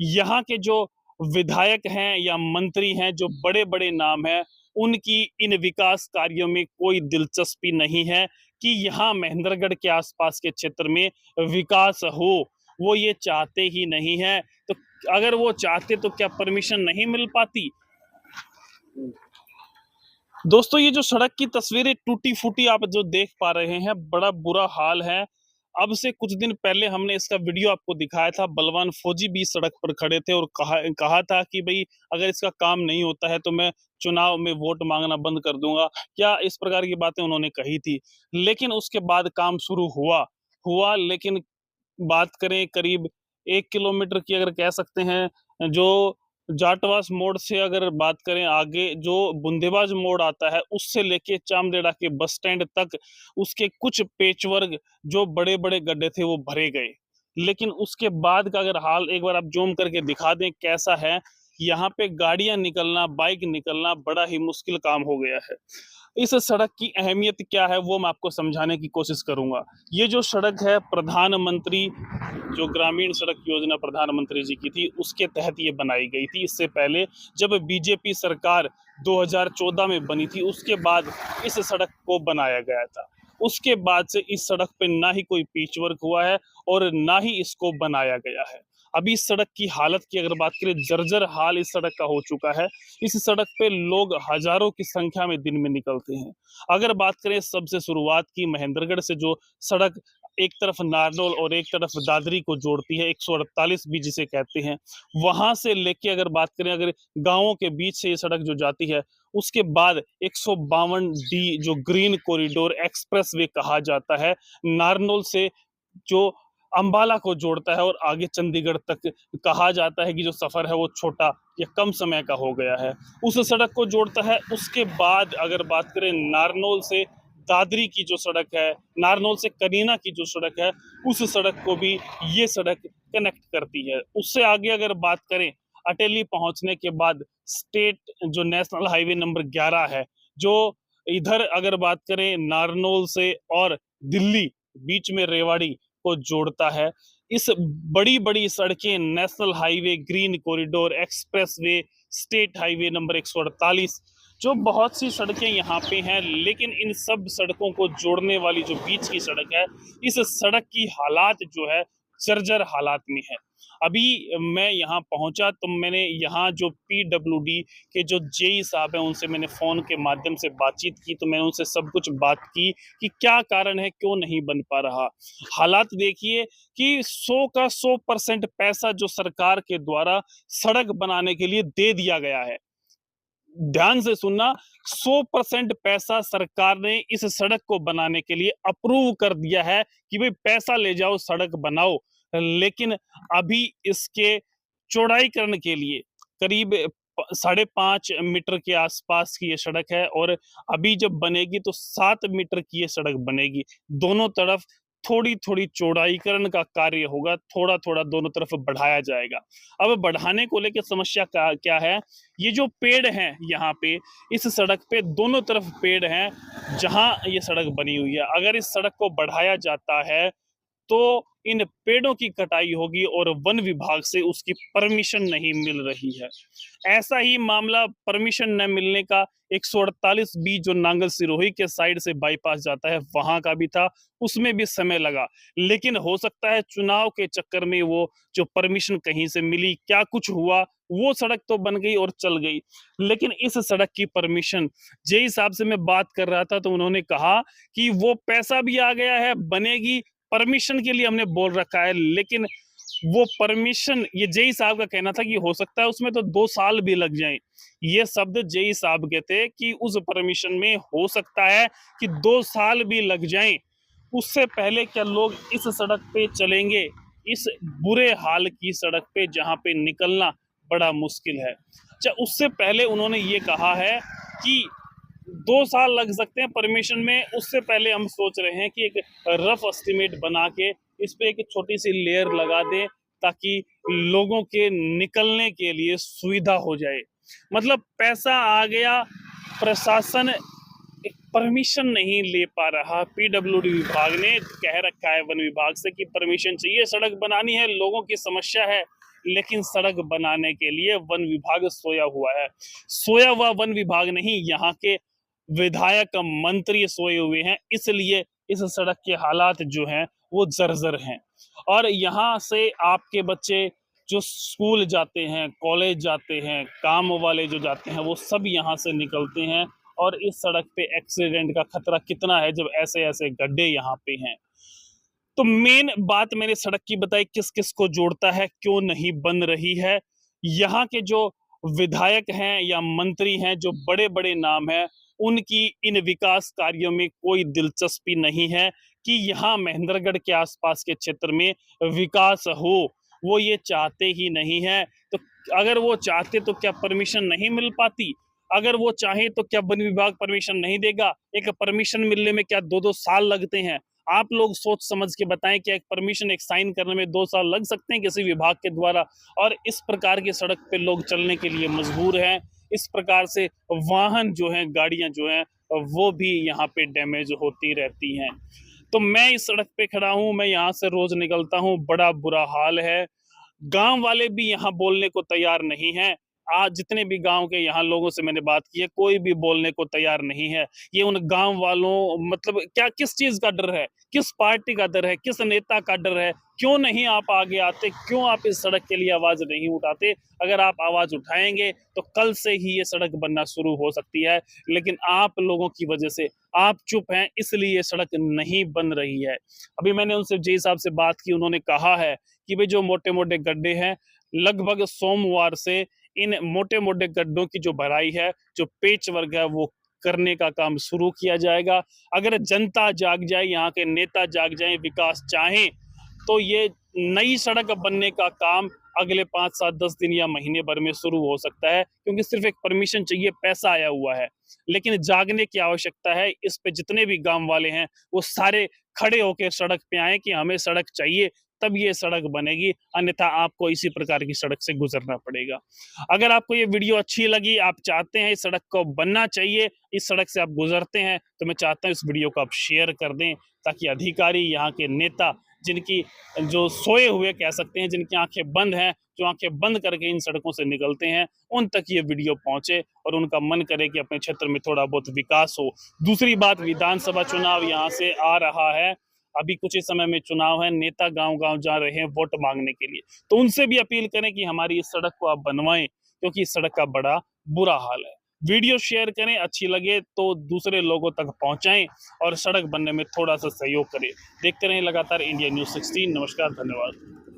यहाँ के जो विधायक हैं या मंत्री हैं, जो बड़े-बड़े नाम हैं, उनकी इन विकास कार्यों में कोई दिलचस्पी नहीं है कि यहाँ महेंद्रगढ़ के आसपास के क्षेत्र में विकास हो। वो ये चाहते ही नहीं हैं। तो अगर वो चाहते तो क्या परमिशन नहीं मिल पाती? दोस्तों, ये जो सड़क की तस्वीरें टूटी-फूटी आप जो देख पा रहे हैं, बड़ा बुरा हाल है। अब से कुछ दिन पहले हमने इसका वीडियो आपको दिखाया था। बलवान फौजी भी सड़क पर खड़े थे और कहा कहा था कि भई अगर इसका काम नहीं होता है तो मैं चुनाव में वोट माँगना बंद कर दूँगा। क्या इस प्रकार की बातें उन्होंने कही थी। लेकिन उसके बाद काम शुरू हुआ लेकिन बात करें करीब 1 किलोमीटर की, अगर कह सकते हैं, जो जाटवास मोड़ से अगर बात करें आगे जो बुंदेबाज मोड़ आता है, उससे लेके चामदेड़ा के बस स्टैंड तक उसके कुछ पेचवर्क जो बड़े-बड़े गड्ढे थे वो भरे गए। लेकिन उसके बाद का अगर हाल एक बार आप ज़ूम करके दिखा दें कैसा है, यहाँ पे गाड़ियाँ निकलना, बाइक निकलना बड़ा ही मुश्किल काम हो गया है। इस सड़क की अहमियत क्या है वो मैं आपको समझाने की कोशिश करूँगा। ये जो सड़क है प्रधानमंत्री जो ग्रामीण सड़क योजना प्रधानमंत्री जी की थी, उसके तहत ये बनाई गई थी। इससे पहले जब बीजेपी सरकार 2014 में बनी थी, उसके बाद इस सड़क को बनाया गया था। उसके बाद से इस सड़क पे ना ही कोई पिच वर्क हुआ है और ना ही इसको बनाया गया है। अभी इस सड़क की हालत की अगर बात करें, जर्जर हाल इस सड़क का हो चुका है। इस सड़क पे लोग हजारों की संख्या में दिन में निकलते हैं। अगर बात करें सबसे शुरुआत की महेंद्रगढ़ से, जो सड़क एक तरफ नारनौल और एक तरफ दादरी को जोड़ती है, 148 भी जिसे कहते हैं, वहां से लेके अगर बात करें, अगर गांवों के बीच से ये सड़क जो जाती है, उसके बाद 152 डी जो ग्रीन कॉरिडोर एक्सप्रेस वे कहा जाता है, नारनौल से जो अंबाला को जोड़ता है और आगे चंडीगढ़ तक, कहा जाता है कि जो सफर है वो छोटा या कम समय का हो गया है, उस सड़क को जोड़ता है। उसके बाद अगर बात करें नारनौल से दादरी की जो सड़क है, नारनौल से कनीना की जो सड़क है, उस सड़क को भी ये सड़क कनेक्ट करती है। उससे आगे अगर बात करें, अटेली पहुंचने के बाद स्टेट जो नेशनल हाईवे नंबर 11 है, जो इधर अगर बात करें नारनौल से और दिल्ली बीच में रेवाड़ी को जोड़ता है। इस बड़ी-बड़ी सड़कें, national highway, green corridor, expressway, state highway number 148, जो बहुत सी सड़कें यहाँ पे हैं, लेकिन इन सब सड़कों को जोड़ने वाली जो बीच की सड़क है, इस सड़क की हालात जो है जर्जर हालात में है। अभी मैं यहाँ पहुंचा तो मैंने यहाँ जो पीडब्ल्यूडी के जो जेई साहब हैं, उनसे मैंने फोन के माध्यम से बातचीत की, तो मैंने उनसे सब कुछ बात की कि क्या कारण है, क्यों नहीं बन पा रहा। हालात देखिए कि 100 का 100% पैसा जो सरकार के द्वारा सड़क बनाने के लिए दे दिया गया है। ध्यान से सुनना, 100% पैसा सरकार ने इस सड़क को बनाने के लिए अप्रूव कर दिया है कि भाई पैसा ले जाओ, सड़क बनाओ। लेकिन अभी इसके चौड़ाईकरण के लिए करीब 5.5 मीटर के आसपास की ये सड़क है और अभी जब बनेगी तो 7 मीटर की ये सड़क बनेगी। दोनों तरफ थोड़ी-थोड़ी चौड़ाईकरण का कार्य होगा, थोड़ा-थोड़ा दोनों तरफ बढ़ाया जाएगा। अब बढ़ाने को लेके समस्या का क्या है, ये जो पेड़ हैं यहाँ पे, इस सड़क पे दोनों तरफ पेड़ हैं, जहाँ ये सड़क बनी हुई है। अगर इस सड़क को बढ़ाया जाता है, तो इन पेड़ों की कटाई होगी और वन विभाग से उसकी परमिशन नहीं मिल रही है। ऐसा ही मामला परमिशन न मिलने का 148 बी जो नांगल सिरोही के साइड से बाईपास जाता है, वहां का भी था, उसमें भी समय लगा। लेकिन हो सकता है चुनाव के चक्कर में वो जो परमिशन कहीं से मिली, क्या कुछ हुआ, वो सड़क तो बन गई और चल गई। लेकिन इस सड़क की परमिशन, जेई साहब से मैं बात कर रहा था तो उन्होंने कहा कि वो पैसा भी आ गया है, बनेगी, परमिशन के लिए हमने बोल रखा है, लेकिन वो परमिशन, ये जेई साहब का कहना था कि हो सकता है उसमें तो 2 साल भी लग जाएं। ये शब्द जेई साहब के थे कि उस परमिशन में हो सकता है कि 2 साल भी लग जाएं। उससे पहले क्या लोग इस सड़क पे चलेंगे, इस बुरे हाल की सड़क पे जहां पे निकलना बड़ा मुश्किल है। अच्छा, उससे पहले उन्होंने ये कहा है कि 2 साल लग सकते हैं परमिशन में, उससे पहले हम सोच रहे हैं कि एक रफ एस्टिमेट बना के इस पे एक छोटी सी लेयर लगा दें, ताकि लोगों के निकलने के लिए सुविधा हो जाए। मतलब पैसा आ गया, प्रशासन एक परमिशन नहीं ले पा रहा। पीडब्ल्यूडी विभाग ने कह रखा है वन विभाग से कि परमिशन चाहिए, सड़क बनानी है, लोगों की समस्या है, लेकिन सड़क बनाने के लिए वन विभाग सोया हुआ है। सोया हुआ वन विभाग नहीं, यहाँ के विधायक मंत्री सोए हुए हैं, इसलिए इस सड़क के हालात जो हैं वो जर्जर हैं। और यहाँ से आपके बच्चे जो स्कूल जाते हैं, कॉलेज जाते हैं, काम वाले जो जाते हैं, वो सब यहाँ से निकलते हैं। और इस सड़क पे एक्सीडेंट का खतरा कितना है जब ऐसे ऐसे गड्ढे यहाँ पे हैं। तो मेन बात मैंने सड़क की बताई, किस किस को जोड़ता है, क्यों नहीं बन रही है। यहाँ के जो विधायक हैं या मंत्री हैं, जो बड़े बड़े नाम हैं, उनकी इन विकास कार्यों में कोई दिलचस्पी नहीं है कि यहाँ महेंद्रगढ़ के आसपास के क्षेत्र में विकास हो। वो ये चाहते ही नहीं है। तो अगर वो चाहते तो क्या परमिशन नहीं मिल पाती? अगर वो चाहे तो क्या वन विभाग परमिशन नहीं देगा? एक परमिशन मिलने में क्या 2-2 साल लगते हैं? आप लोग सोच समझ के बताएं कि एक परमिशन, एक साइन करने में 2 साल लग सकते हैं किसी विभाग के द्वारा? और इस प्रकार की सड़क पे लोग चलने के लिए मजबूर हैं। इस प्रकार से वाहन जो हैं, गाड़ियां जो हैं, वो भी यहाँ पे डैमेज होती रहती हैं। तो मैं इस सड़क पे खड़ा हूँ, मैं यहाँ से रोज निकलता हूँ, बड़ा बुरा हाल है। गांव वाले भी यहाँ बोलने को तैयार नहीं हैं। आज जितने भी गांव के यहाँ लोगों से मैंने बात की है, कोई भी बोलने को तैयार नहीं है। ये उन गांव वालों, मतलब क्या, किस चीज का डर है, किस पार्टी का डर है, किस नेता का डर है? क्यों नहीं आप आगे आते? क्यों आप इस सड़क के लिए आवाज नहीं उठाते? अगर आप आवाज उठाएंगे तो कल से ही ये सड़क बनना शुरू हो सकती है। लेकिन आप लोगों की वजह से आप चुप हैं, इसलिए ये सड़क नहीं बन रही है। अभी मैंने उनसे जी साहब से बात की, उन्होंने कहा है कि भाई जो मोटे मोटे गड्ढे हैं, लगभग सोमवार से इन मोटे मोटे गड्ढों की जो भराई है, जो पेच वर्क है, वो करने का काम शुरू किया जाएगा। अगर जनता जाग जाए, यहाँ के नेता जाग जाए, विकास चाहें, तो ये नई सड़क बनने का काम अगले 5, 7, 10 दिन या महीने भर में शुरू हो सकता है, क्योंकि सिर्फ एक परमिशन चाहिए, पैसा आया हुआ है। लेकिन जागने की आवश्यकता है। इस पे जितने भी गांव वाले हैं वो सारे खड़े होकर सड़क पे आए कि हमें सड़क चाहिए, तब ये सड़क बनेगी, अन्यथा आपको इसी प्रकार की सड़क से गुजरना पड़ेगा। अगर आपको ये वीडियो अच्छी लगी, आप चाहते हैं इस सड़क को बनना चाहिए, इस सड़क से आप गुजरते हैं, तो मैं चाहता हूँ इस वीडियो को आप शेयर कर दें, ताकि अधिकारी, यहाँ के नेता, जिनकी जो सोए हुए कह सकते हैं, जिनकी आंखें बंद हैं, जो आंखें बंद करके इन सड़कों से निकलते हैं, उन तक ये वीडियो पहुंचे और उनका मन करे कि अपने क्षेत्र में थोड़ा बहुत विकास हो। दूसरी बात, विधानसभा चुनाव यहाँ से आ रहा है, अभी कुछ ही समय में चुनाव है, नेता गांव गांव जा रहे हैं वोट मांगने के लिए, तो उनसे भी अपील करें कि हमारी इस सड़क को आप बनवाएं, क्योंकि इस सड़क का बड़ा बुरा हाल है। वीडियो शेयर करें, अच्छी लगे तो दूसरे लोगों तक पहुंचाएं और सड़क बनने में थोड़ा सा सहयोग करें। देखते रहें लगातार इंडिया न्यूज़ 16। नमस्कार, धन्यवाद।